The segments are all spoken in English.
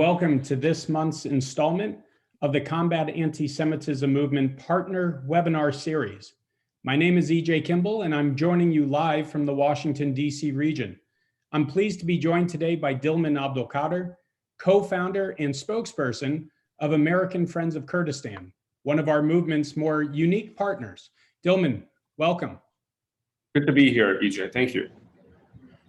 Welcome to this month's installment of the Combat Anti-Semitism Movement Partner Webinar Series. My name is E.J. Kimball, and I'm joining you live from the Washington, D.C. region. I'm pleased to be joined today by Diliman Abdulkader, co-founder and spokesperson of American Friends of Kurdistan, one of our movement's more unique partners. Diliman, welcome. Good to be here, EJ. Thank you.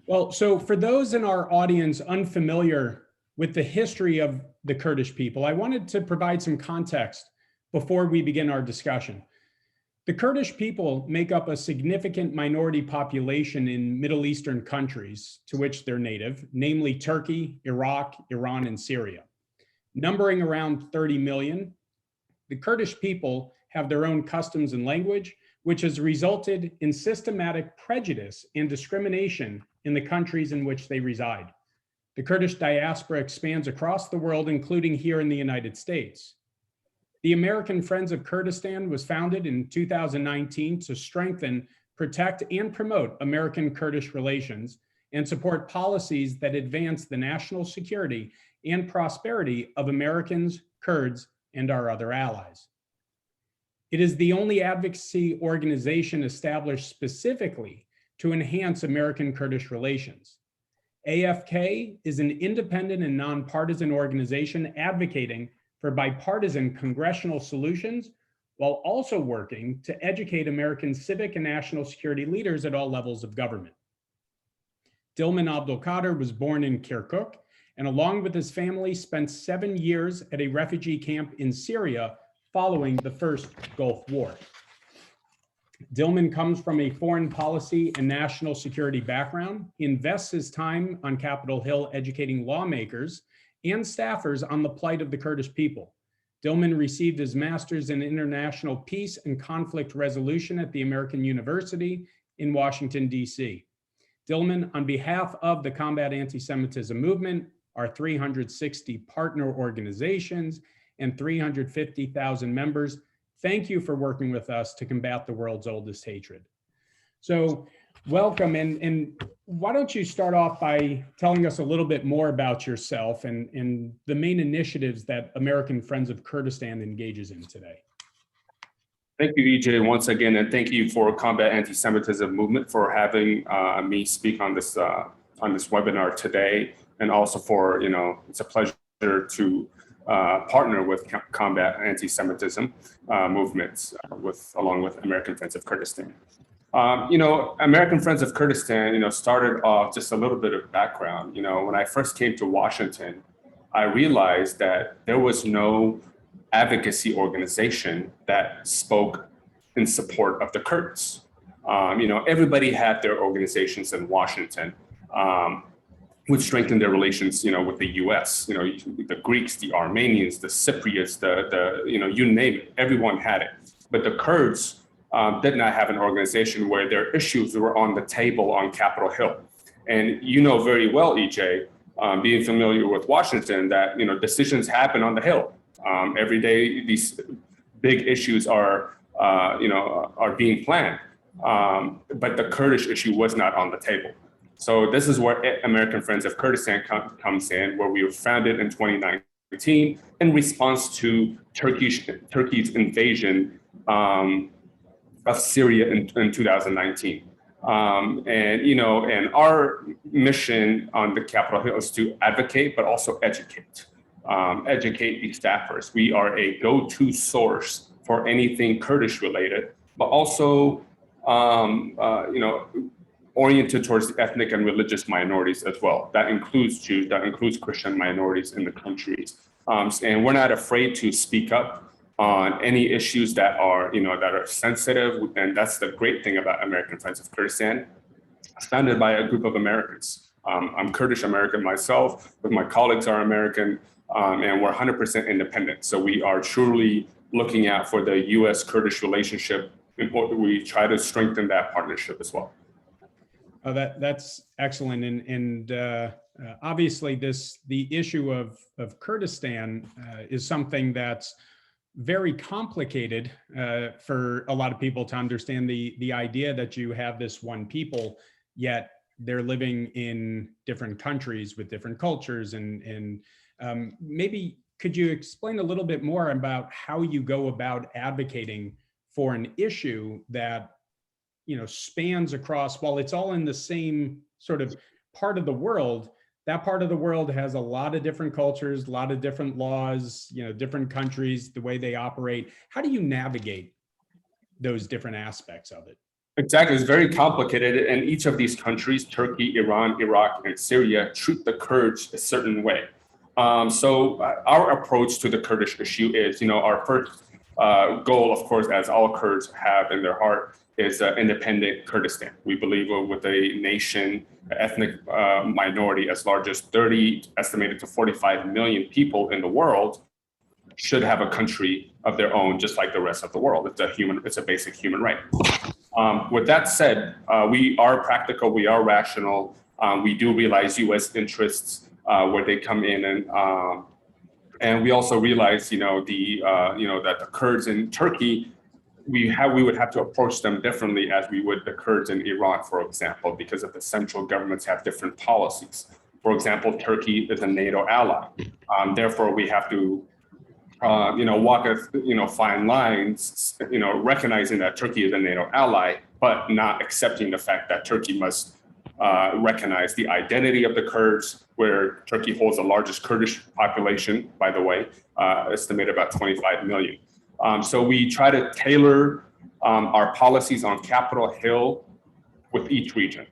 Well, so for those in our audience unfamiliar with the history of the Kurdish people, I wanted to provide some context before we begin our discussion. The Kurdish people make up a significant minority population in Middle Eastern countries to which they're native, namely Turkey, Iraq, Iran, and Syria. Numbering around 30 million, the Kurdish people have their own customs and language, which has resulted in systematic prejudice and discrimination in the countries in which they reside. The Kurdish diaspora expands across the world, including here in the United States. The American Friends of Kurdistan was founded in 2019 to strengthen, protect, and promote American-Kurdish relations and support policies that advance the national security and prosperity of Americans, Kurds, and our other allies. It is the only advocacy organization established specifically to enhance American-Kurdish relations. AFK is an independent and nonpartisan organization advocating for bipartisan congressional solutions while also working to educate American civic and national security leaders at all levels of government. Diliman Abdulkader was born in Kirkuk and along with his family spent 7 years at a refugee camp in Syria following the first Gulf War. Diliman comes from a foreign policy and national security background. He invests his time on Capitol Hill educating lawmakers and staffers on the plight of the Kurdish people. Diliman received his master's in international peace and conflict resolution at the American University in Washington, D.C. Diliman, on behalf of the Combat Anti-Semitism Movement, our 360 partner organizations, and 350,000 members, thank you for working with us to combat the world's oldest hatred. So welcome, and why don't you start off by telling us a little bit more about yourself and the main initiatives that American Friends of Kurdistan engages in today. Thank you, EJ, once again, and thank you for Combat Anti-Semitism Movement for having me speak on this webinar today, and also for, it's a pleasure to partner with Combat Anti-Semitism movements along with American Friends of Kurdistan. American Friends of Kurdistan, started off just a little bit of background. When I first came to Washington, I realized that there was no advocacy organization that spoke in support of the Kurds. Everybody had their organizations in Washington, which strengthened their relations, with the U.S. The Greeks, the Armenians, the Cypriots, you name it, everyone had it. But the Kurds did not have an organization where their issues were on the table on Capitol Hill. And very well, EJ, being familiar with Washington, that decisions happen on the Hill. Every day, these big issues are being planned, but the Kurdish issue was not on the table. So this is where American Friends of Kurdistan comes in, where we were founded in 2019 in response to Turkey's invasion of Syria in 2019. And our mission on the Capitol Hill is to advocate, but also educate. Educate these staffers. We are a go-to source for anything Kurdish related, but also, oriented towards ethnic and religious minorities as well. That includes Jews, that includes Christian minorities in the countries. And we're not afraid to speak up on any issues that are, that are sensitive. And that's the great thing about American Friends of Kurdistan. It's founded by a group of Americans. I'm Kurdish-American myself, but my colleagues are American, and we're 100% independent. So we are truly looking out for the U.S.-Kurdish relationship. We try to strengthen that partnership as well. Oh, that's excellent, and obviously the issue of Kurdistan is something that's very complicated for a lot of people to understand. The idea that you have this one people, yet they're living in different countries with different cultures and Maybe could you explain a little bit more about how you go about advocating for an issue that, spans across, while it's all in the same sort of part of the world, that part of the world has a lot of different cultures, a lot of different laws, different countries, the way they operate. How do you navigate those different aspects of it? Exactly. It's very complicated. And each of these countries, Turkey, Iran, Iraq, and Syria, treat the Kurds a certain way. So our approach to the Kurdish issue is, our first goal, of course, as all Kurds have in their heart, is independent Kurdistan. We believe with a nation, ethnic minority as large as 30, estimated to 45 million people in the world, should have a country of their own, just like the rest of the world. It's a basic human right. With that said, we are practical, we are rational. We do realize U.S. interests where they come in, and we also realize, that the Kurds in Turkey, we would have to approach them differently as we would the Kurds in Iran, for example, because of the central governments have different policies. For example, Turkey is a NATO ally. Therefore, we have to walk a fine lines, recognizing that Turkey is a NATO ally, but not accepting the fact that Turkey must recognize the identity of the Kurds, where Turkey holds the largest Kurdish population, by the way, estimated about 25 million. So we try to tailor our policies on Capitol Hill with each region.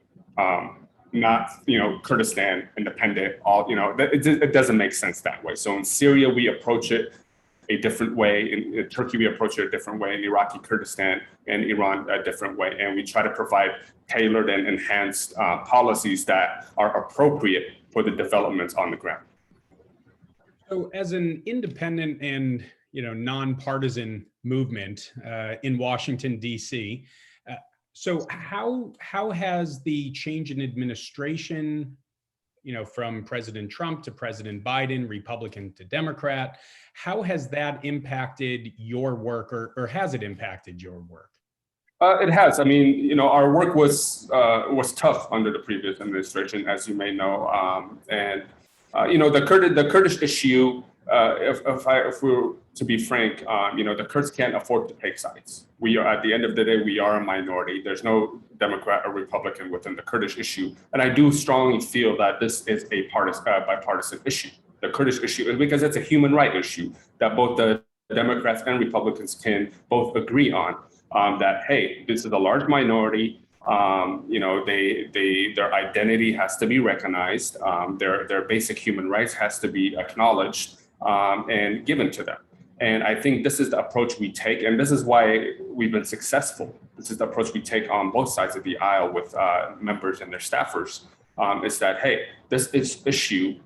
Not, Kurdistan independent, it doesn't make sense that way. So in Syria, we approach it a different way. In Turkey, we approach it a different way. In Iraqi Kurdistan and Iran, a different way. And we try to provide tailored and enhanced policies that are appropriate for the developments on the ground. So as an independent and nonpartisan movement in Washington, D.C., so how has the change in administration, from President Trump to President Biden, Republican to Democrat, how has that impacted your work, or has it impacted your work? It has. I mean, our work was tough under the previous administration, as you may know, and the Kurdish issue. If we were to be frank, the Kurds can't afford to take sides. We are, at the end of the day, we are a minority. There's no Democrat or Republican within the Kurdish issue, and I do strongly feel that this is a bipartisan issue. The Kurdish issue is because it's a human right issue that both the Democrats and Republicans can both agree on. That hey, this is a large minority. Their identity has to be recognized. Their basic human rights has to be acknowledged and given to them. And I think this is the approach we take, and this is why we've been successful. This is the approach we take on both sides of the aisle with members and their staffers. Is that hey, this issue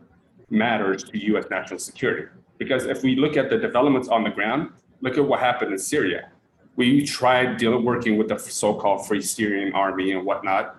matters to U.S. national security. Because if we look at the developments on the ground, look at what happened in Syria. We tried working with the so-called Free Syrian Army and whatnot.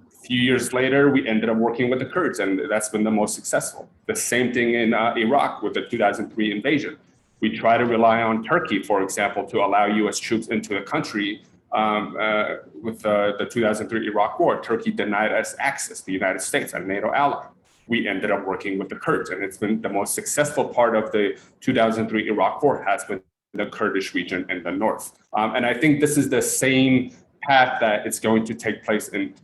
A few years later, we ended up working with the Kurds, and that's been the most successful. The same thing in Iraq with the 2003 invasion. We try to rely on Turkey, for example, to allow U.S. troops into the country. With the 2003 Iraq War, Turkey denied us access, the United States, a NATO ally. We ended up working with the Kurds, and it's been the most successful part of the 2003 Iraq War has been the Kurdish region in the north. And I think this is the same path that it's going to take place in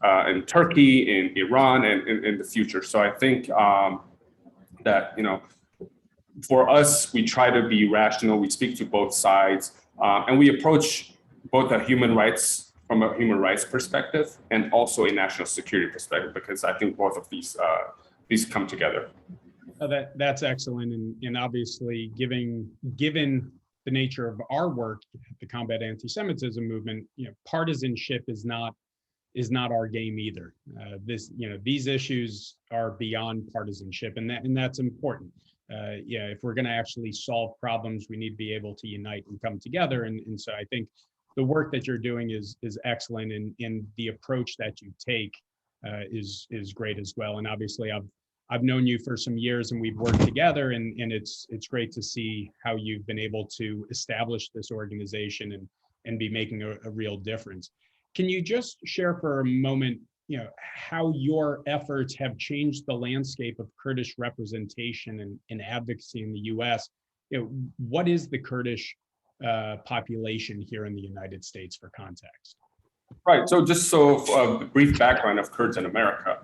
Turkey, in Iran, and in the future. So I think that, for us, we try to be rational. We speak to both sides, and we approach both from a human rights perspective and also a national security perspective, because I think both of these come together. Oh, that's excellent, and obviously, given the nature of our work, the Combat Anti-Semitism movement, partisanship is not our game either. These issues are beyond partisanship, and that's important. If we're going to actually solve problems, we need to be able to unite and come together. And so I think the work that you're doing is excellent, and the approach that you take is great as well. And obviously, I've known you for some years, and we've worked together, and it's great to see how you've been able to establish this organization and be making a real difference. Can you just share for a moment how your efforts have changed the landscape of Kurdish representation and advocacy in the U.S. What is the Kurdish population here in the United States for context? Right. So just a brief background of Kurds in America.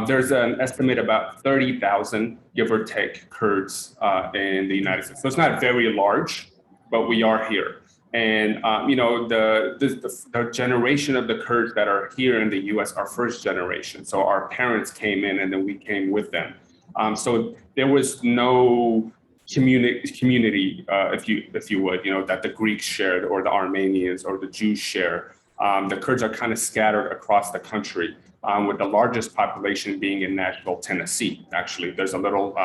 There's an estimate about 30,000, give or take, Kurds in the United States. So it's not very large, but we are here. And the generation of the Kurds that are here in the U.S. are first generation. So our parents came in, and then we came with them. So there was no community, if you would, that the Greeks shared, or the Armenians, or the Jews share. The Kurds are kind of scattered across the country, with the largest population being in Nashville, Tennessee. Actually, there's a little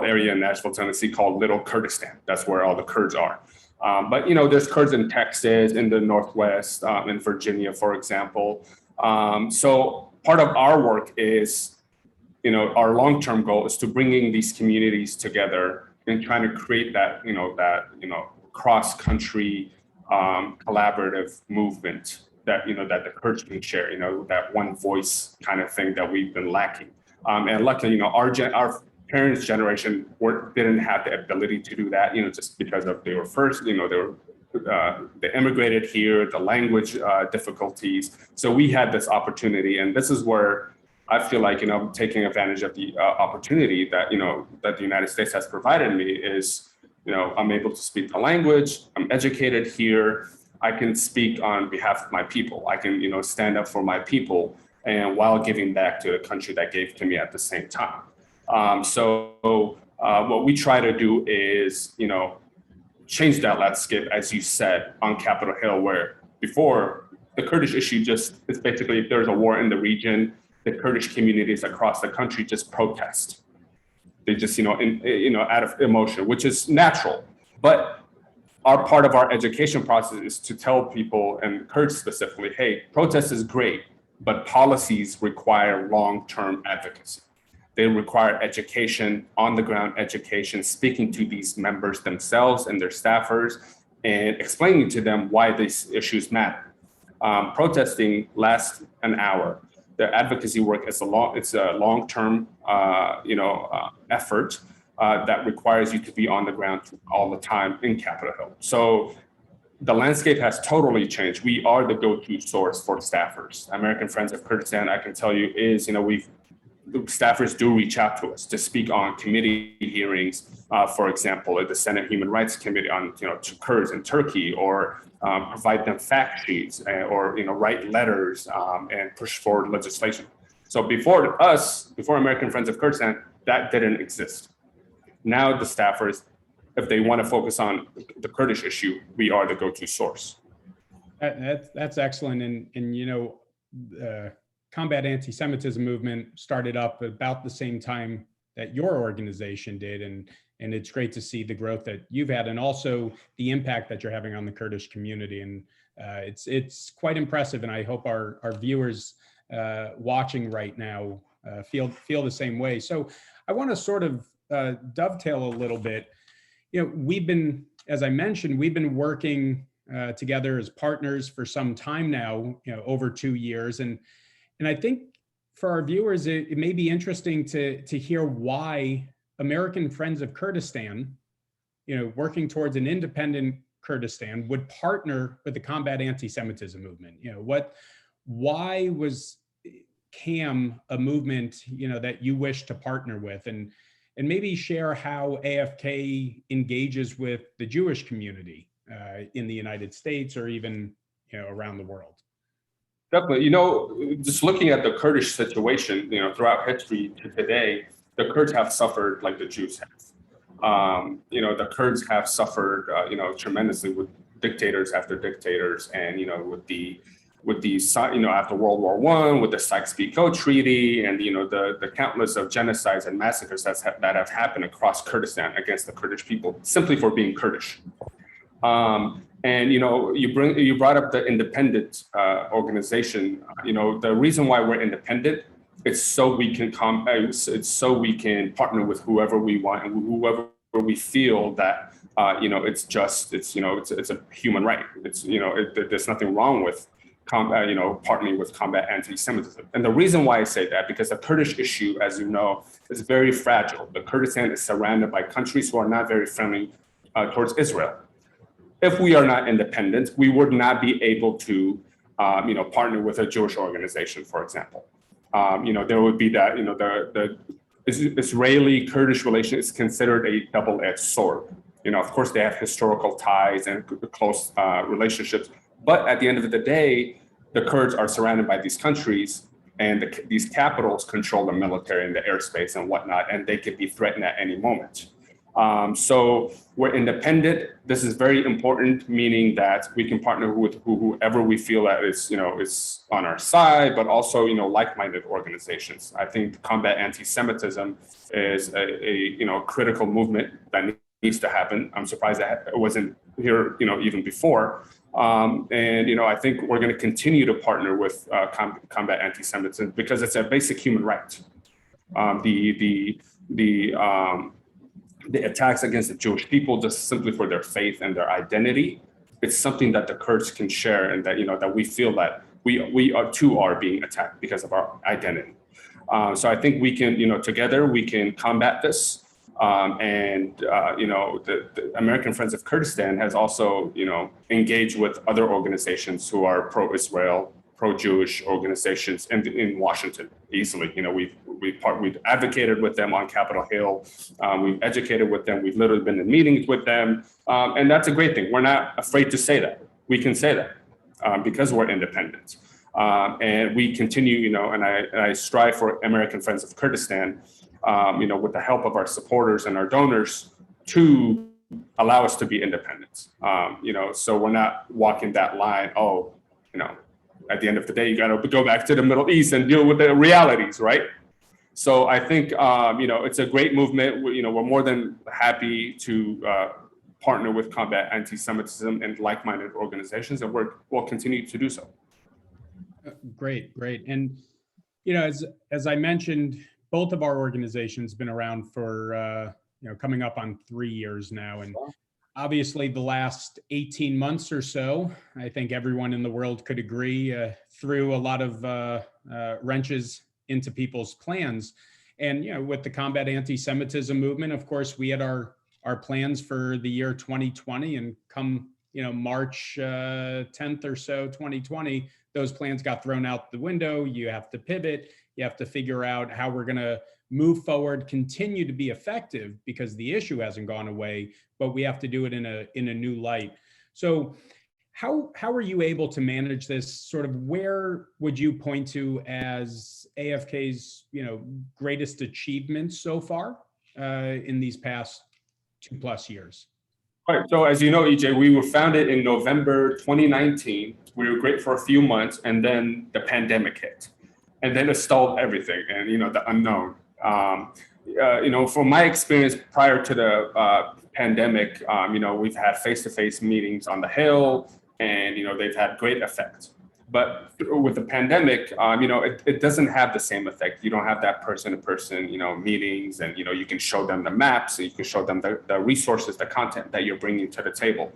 area in Nashville, Tennessee called Little Kurdistan. That's where all the Kurds are. But there's Kurds in Texas, in the Northwest, in Virginia, for example. So part of our work is, our long-term goal is to bringing these communities together and trying to create that cross-country collaborative movement that the Kurds can share, that one voice kind of thing that we've been lacking. And luckily, our parents' generation didn't have the ability to do that, just because they were first, they immigrated here, the language difficulties. So we had this opportunity, and this is where I feel like, taking advantage of the opportunity that, that the United States has provided me is, I'm able to speak the language, I'm educated here, I can speak on behalf of my people, I can, stand up for my people, and while giving back to the country that gave to me at the same time. So what we try to do is, change that landscape, as you said, on Capitol Hill, where before the Kurdish issue it's basically, if there's a war in the region, the Kurdish communities across the country just protest. They just, out of emotion, which is natural. But part of our education process is to tell people, and Kurds specifically, hey, protest is great, but policies require long-term advocacy. They require education, on-the-ground education, speaking to these members themselves and their staffers, and explaining to them why these issues matter. Protesting lasts an hour. The advocacy work is a long-term, effort that requires you to be on the ground all the time in Capitol Hill. So the landscape has totally changed. We are the go-to source for staffers. American Friends of Kurdistan, I can tell you, is staffers do reach out to us to speak on committee hearings, for example, at the Senate Human Rights Committee on to Kurds in Turkey, or provide them fact sheets, or write letters and push forward legislation. So before American Friends of Kurdistan, that didn't exist. Now the staffers, if they want to focus on the Kurdish issue, we are the go-to source. That's excellent, and combat anti-Semitism movement started up about the same time that your organization did, and it's great to see the growth that you've had, and also the impact that you're having on the Kurdish community. And it's quite impressive, and I hope our viewers watching right now feel the same way. So I want to sort of dovetail a little bit. As I mentioned, we've been working together as partners for some time now, over 2 years, and I think for our viewers, it may be interesting to hear why American Friends of Kurdistan, working towards an independent Kurdistan, would partner with the combat anti-Semitism movement. Why was CAM a movement, that you wish to partner with, and maybe share how AFK engages with the Jewish community in the United States, or even around the world. Definitely. Just looking at the Kurdish situation, throughout history to today, the Kurds have suffered like the Jews have. The Kurds have suffered, tremendously with dictators after dictators, and after World War I, with the Sykes-Picot Treaty, and the countless of genocides and massacres that have happened across Kurdistan against the Kurdish people simply for being Kurdish. And you brought up the independent organization. The reason why we're independent, it's so we can partner with whoever we want and whoever we feel that it's a human right. There's nothing wrong with partnering with combat anti-Semitism. And the reason why I say that, because the Kurdish issue, as you know, is very fragile. The Kurdistan is surrounded by countries who are not very friendly towards Israel. If we are not independent, we would not be able to, partner with a Jewish organization, for example. There would be that, the Israeli-Kurdish relation is considered a double-edged sword. Of course, they have historical ties and close relationships, but at the end of the day, the Kurds are surrounded by these countries, and these capitals control the military and the airspace and whatnot, and they could be threatened at any moment. So we're independent. This is very important, meaning that we can partner with whoever we feel that is on our side, but also, like-minded organizations. I think combat anti-Semitism is a critical movement that needs to happen. I'm surprised that it wasn't here, even before. I think we're going to continue to partner with combat anti-Semitism because it's a basic human right. The attacks against the Jewish people just simply for their faith and their identity, it's something that the Kurds can share, and that that we feel that we are being attacked because of our identity. So I think we can, together we can combat this. The American Friends of Kurdistan has also, engaged with other organizations who are pro-Israel, pro-Jewish organizations in Washington easily. We've advocated with them on Capitol Hill. We've educated with them. We've literally been in meetings with them. And that's a great thing. We're not afraid to say that. We can say that because we're independent. And we continue, and I strive for American Friends of Kurdistan, with the help of our supporters and our donors to allow us to be independent. So we're not walking that line, at the end of the day, you got to go back to the Middle East and deal with the realities, right? So I think, it's a great movement. We're more than happy to partner with combat anti-Semitism and like-minded organizations, and we'll continue to do so. Great. And, as I mentioned, both of our organizations been around for, coming up on 3 years now. And obviously the last 18 months or so, I think everyone in the world could agree, threw a lot of wrenches into people's plans. And, with the combat anti-Semitism movement, of course, we had our plans for the year 2020, and come, March 10th or so, 2020, those plans got thrown out the window. You have to pivot. You have to figure out how we're going to move forward, continue to be effective, because the issue hasn't gone away, but we have to do it in a new light. So how are you able to manage this? Sort of, where would you point to as AFK's, greatest achievements so far in these past 2+ years? All right. So as you know, EJ, we were founded in November 2019. We were great for a few months, and then the pandemic hit. And then it stalled everything, and the unknown. From my experience prior to the pandemic, we've had face-to-face meetings on the Hill, and they've had great effect. But with the pandemic, it doesn't have the same effect. You don't have that person-to-person, meetings, and you can show them the maps, and you can show them the resources, the content that you're bringing to the table.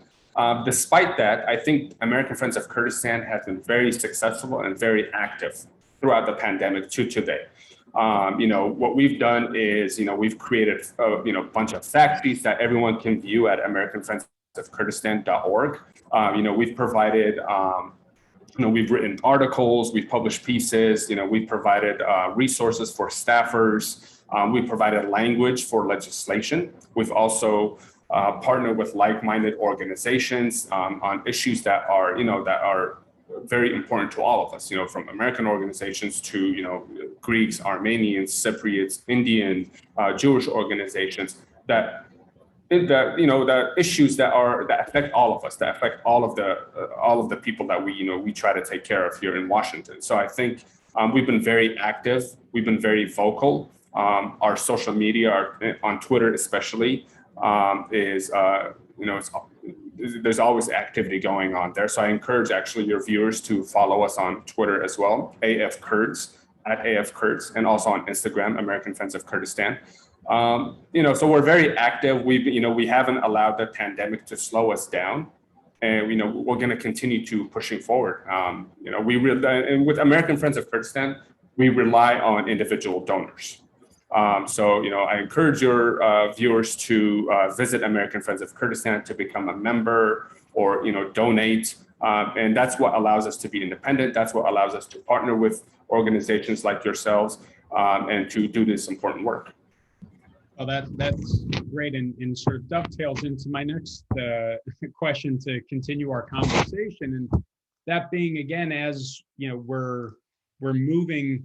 Despite that, I think American Friends of Kurdistan has been very successful and very active throughout the pandemic to today. What we've done is, we've created a bunch of fact sheets that everyone can view at AmericanFriendsofKurdistan.org. We've provided, we've written articles, we've published pieces, we've provided resources for staffers, we've provided language for legislation. We've also partnered with like-minded organizations on issues that are very important to all of us, from American organizations to, Greeks, Armenians, Cypriots, Indian, Jewish organizations, the issues that affect all of us, that affect all of the people that we try to take care of here in Washington. So I think we've been very active. We've been very vocal. Our social media, on Twitter especially, there's always activity going on there. So I encourage actually your viewers to follow us on Twitter as well, AF Kurds, at AF Kurds, and also on Instagram, American Friends of Kurdistan. So we're very active. We haven't allowed the pandemic to slow us down. And we're going to continue to pushing forward. And with American Friends of Kurdistan, we rely on individual donors. So I encourage your viewers to visit American Friends of Kurdistan to become a member or donate. And that's what allows us to be independent. That's what allows us to partner with organizations like yourselves and to do this important work. Well, that's great, and sort of dovetails into my next question to continue our conversation. And that being, again, as we're moving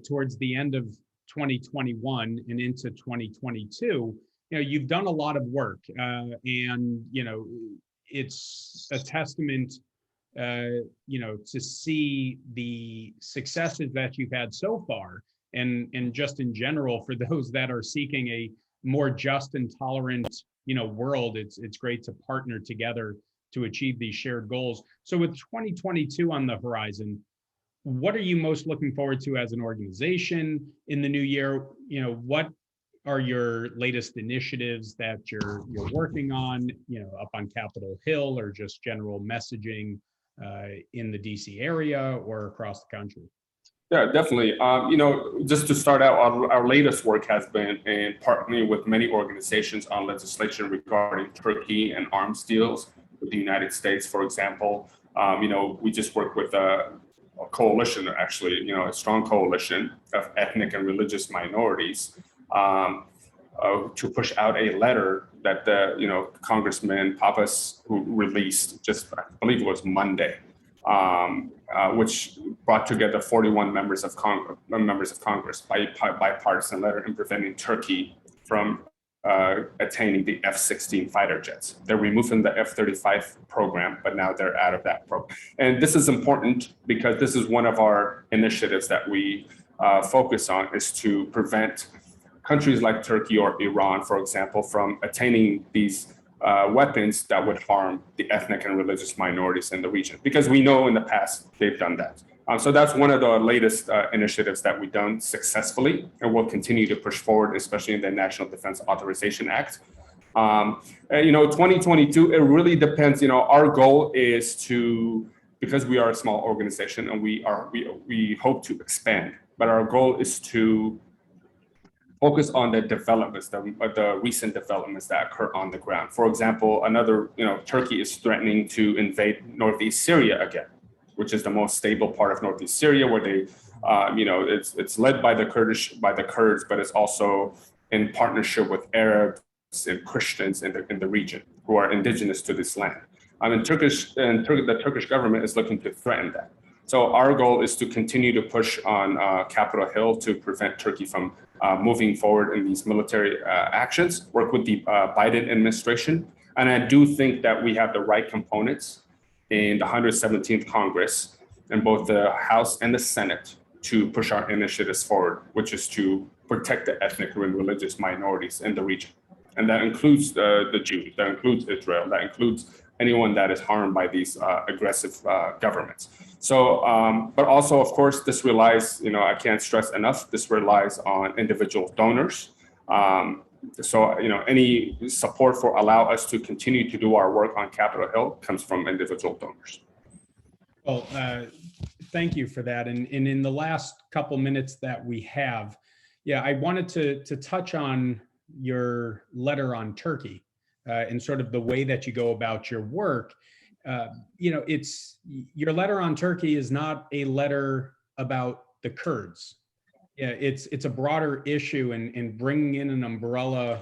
towards the end of 2021 and into 2022, you've done a lot of work, and it's a testament to see the successes that you've had so far. And just in general, for those that are seeking a more just and tolerant, world, it's great to partner together to achieve these shared goals. So with 2022 on the horizon, what are you most looking forward to as an organization in the new year? What are your latest initiatives that you're working on, up on Capitol Hill, or just general messaging in the DC area or across the country? Yeah, definitely. Just to start out, our latest work has been in partnering with many organizations on legislation regarding Turkey and arms deals with the United States, for example. We just worked with a coalition, actually, a strong coalition of ethnic and religious minorities to push out a letter that Congressman Pappas, who released just, I believe it was Monday, which brought together 41 members of Congress by bipartisan letter in preventing Turkey from attaining the F-16 fighter jets. They're removing the F-35 program, but now they're out of that program. And this is important because this is one of our initiatives that we focus on, is to prevent countries like Turkey or Iran, for example, from attaining these weapons that would harm the ethnic and religious minorities in the region, because we know in the past they've done that. So that's one of the latest initiatives that we've done successfully, and we'll continue to push forward, especially in the National Defense Authorization Act. 2022, it really depends. Our goal is to, because we are a small organization and we hope to expand, but our goal is to focus on the developments, the recent developments that occur on the ground. For example, Turkey is threatening to invade northeast Syria again, which is the most stable part of northeast Syria, where they, it's led by the Kurds, but it's also in partnership with Arabs and Christians in the region who are indigenous to this land. The Turkish government is looking to threaten that. So our goal is to continue to push on Capitol Hill to prevent Turkey from moving forward in these military actions, work with the Biden administration. And I do think that we have the right components in the 117th Congress, in both the House and the Senate, to push our initiatives forward, which is to protect the ethnic and religious minorities in the region. And that includes the Jews, that includes Israel, that includes anyone that is harmed by these aggressive governments. So, but also, of course, this relies, I can't stress enough, this relies on individual donors. So, any support for allow us to continue to do our work on Capitol Hill comes from individual donors. Well, thank you for that. And in the last couple minutes that we have, I wanted to touch on your letter on Turkey and sort of the way that you go about your work. It's, your letter on Turkey is not a letter about the Kurds. It's a broader issue, and bringing in an umbrella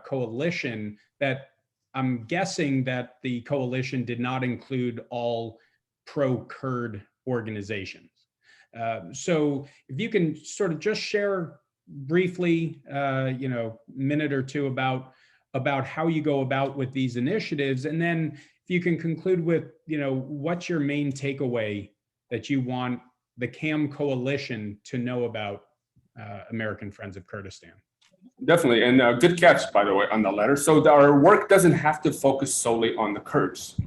coalition that I'm guessing that the coalition did not include all pro-Kurd organizations. So if you can sort of just share briefly, minute or two about how you go about with these initiatives, and then if you can conclude with, what's your main takeaway that you want the CAM coalition to know about American Friends of Kurdistan? Definitely, and good catch, by the way, on the letter. So our work doesn't have to focus solely on the Kurds.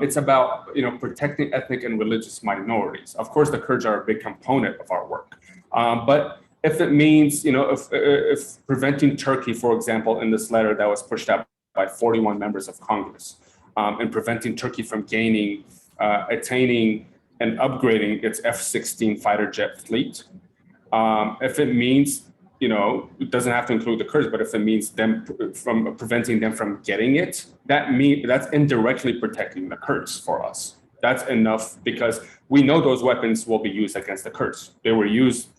It's about, protecting ethnic and religious minorities. Of course, the Kurds are a big component of our work, but if it means, if preventing Turkey, for example, in this letter that was pushed out by 41 members of Congress, and preventing Turkey from attaining and upgrading its F-16 fighter jet fleet. If it means, it doesn't have to include the Kurds, but if it means them from preventing them from getting it, that's indirectly protecting the Kurds for us. That's enough, because we know those weapons will be used against the Kurds. They were used,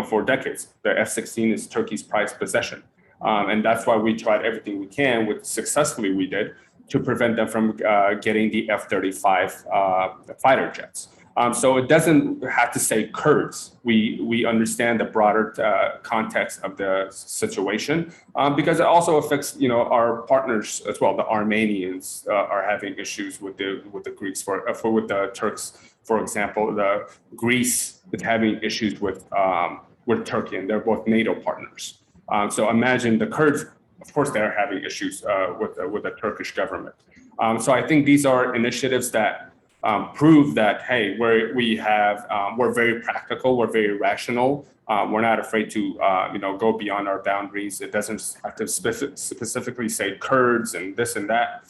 for decades. The F-16 is Turkey's prized possession. And that's why we tried everything we can, successfully we did, to prevent them from getting the F-35 fighter jets. So it doesn't have to say Kurds. We understand the broader context of the situation, because it also affects our partners as well. The Armenians are having issues with the Greeks with the Turks, for example. The Greece is having issues with Turkey, and they're both NATO partners. So imagine the Kurds. Of course, they're having issues with the Turkish government. So I think these are initiatives that prove that, hey, we're very practical, we're very rational, we're not afraid to go beyond our boundaries. It doesn't have to specifically say Kurds and this and that.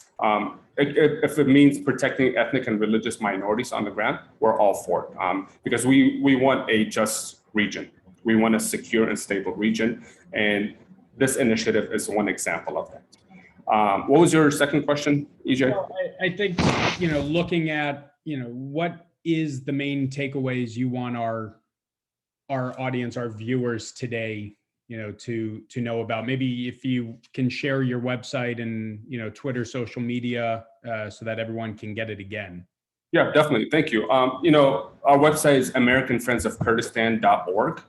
If it means protecting ethnic and religious minorities on the ground, we're all for it, because we want a just region. We want a secure and stable region, and this initiative is one example of that. What was your second question, EJ? Well, I think, looking at, what is the main takeaways you want our audience, our viewers today, to know about. Maybe if you can share your website and, Twitter, social media, so that everyone can get it again. Yeah, definitely. Thank you. Our website is AmericanFriendsOfKurdistan.org.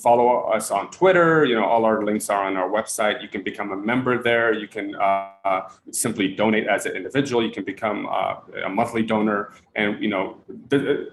Follow us on Twitter. All our links are on our website. You can become a member there. You can simply donate as an individual. You can become a monthly donor, and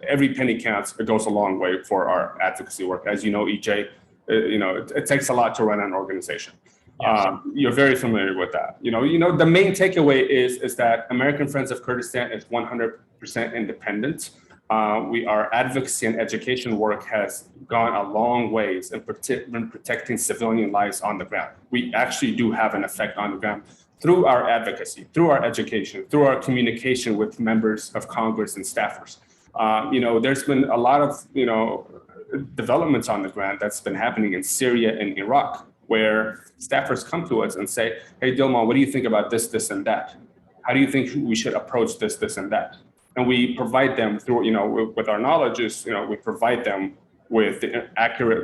every penny counts. It goes a long way for our advocacy work. As you know, EJ, it takes a lot to run an organization. Yes. You're very familiar with that. The main takeaway is that American Friends of Kurdistan is 100% independent. Our advocacy and education work has gone a long ways in protecting civilian lives on the ground. We actually do have an effect on the ground through our advocacy, through our education, through our communication with members of Congress and staffers. There's been a lot of, developments on the ground that's been happening in Syria and Iraq, where staffers come to us and say, hey, Diliman, what do you think about this, this, and that? How do you think we should approach this, this, and that? And we provide them through, with our knowledge, we provide them with the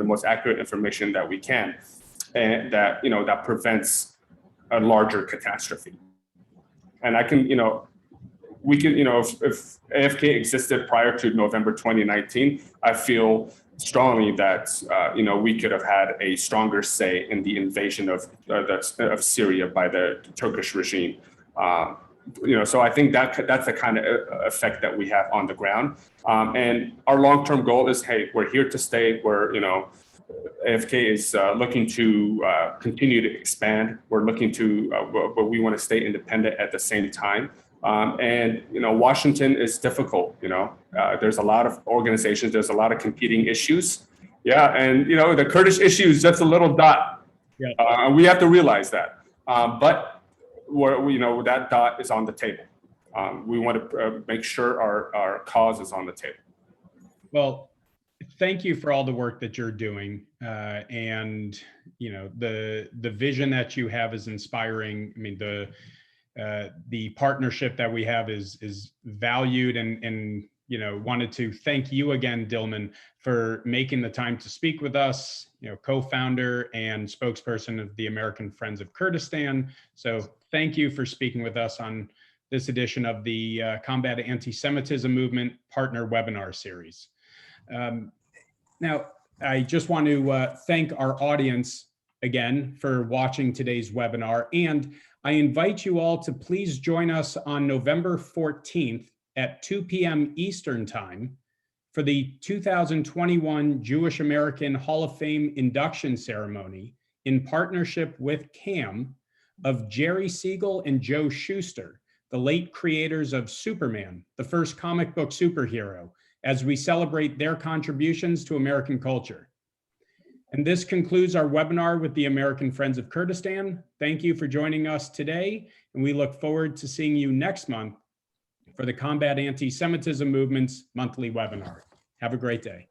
most accurate information that we can, and that, that prevents a larger catastrophe. And I can, we can, if AFK existed prior to November 2019, I feel strongly that, we could have had a stronger say in the invasion of Syria by the Turkish regime. So I think that's the kind of effect that we have on the ground. And our long-term goal is, hey, we're here to stay. AFK is looking to continue to expand. We're looking to, but we want to stay independent at the same time. And Washington is difficult. There's a lot of organizations. There's a lot of competing issues. Yeah, and the Kurdish issue is just a little dot. Yeah. We have to realize that. But that dot is on the table. We want to make sure our cause is on the table. Well, thank you for all the work that you're doing, and the vision that you have is inspiring. I mean, the partnership that we have is valued, and wanted to thank you again, Diliman, for making the time to speak with us. Co-founder and spokesperson of the American Friends of Kurdistan. So thank you for speaking with us on this edition of the Combat Anti-Semitism Movement Partner Webinar Series. Now, I just want to thank our audience again for watching today's webinar, and I invite you all to please join us on November 14th at 2 p.m. Eastern Time for the 2021 Jewish-American Hall of Fame induction ceremony in partnership with CAM of Jerry Siegel and Joe Shuster, the late creators of Superman, the first comic book superhero, as we celebrate their contributions to American culture. And this concludes our webinar with the American Friends of Kurdistan. Thank you for joining us today, and we look forward to seeing you next month for the Combat Anti-Semitism Movement's monthly webinar. Have a great day.